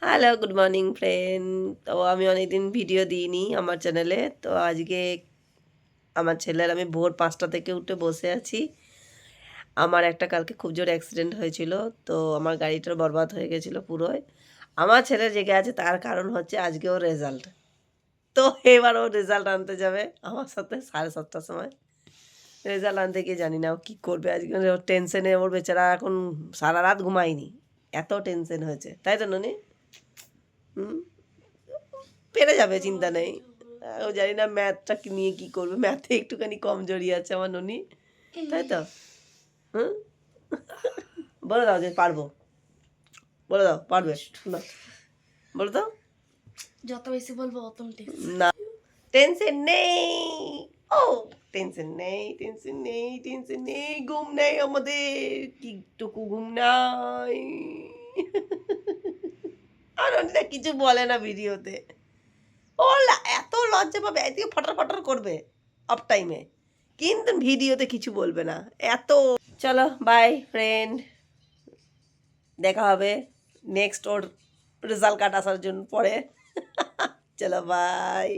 Hello, good morning friend. তো আমি অনেকদিন ভিডিও দিইনি আমার চ্যানেলে। তো আজকে আমার ছেলের আমি ভোর 5টা থেকে উঠে বসে আছি। আমার একটা কালকে খুব জোরে অ্যাক্সিডেন্ট হয়েছিল। তো আমার গাড়িটা বরবাদ হয়ে গেছিলো পুরোই। আমার ছেলে জেগে আছে, তার কারণ হচ্ছে আজকে ওর রেজাল্ট। তো এবার ও রেজাল্ট আনতে যাবে আমার সাথে 7:30টার সময়। রেজাল্ট আনতে গিয়ে জানি না ও কী করবে আজকে। ওর টেনশনে ওর বেচারা এখন সারা রাত ঘুমায়নি, এত টেনশন হয়েছে, তাই তো ননি? হুম, পেরে যাবে, চিন্তা নেই। ও জানি না ম্যাথটা নিয়ে কি করবে, ম্যাথে একটুখানি কমজোরি আছে আমার ননি, তাই তো? হুম, বলে দাও যে পারবো, বলে দাও পারবে না, বলে দাও। যত বেশি বলবো অত না, টেনশন নেই। ও টেনশন নেই, টেনশন নেই, টেনশন নেই, ঘুম নেই আমাদের, কিটুকু ঘুম নাই। আর অনিতা কিছু বলে না ভিডিওতে। ও এত লজ্জা পাবে, এদিকে ফটার ফটার করবে অফ টাইমে, কিন্তু ভিডিওতে কিছু বলবে না এত। চলো বাই ফ্রেন্ড, দেখা হবে নেক্সট ওর রেজাল্ট কার্ড আসার জন্য পরে। চলো বাই।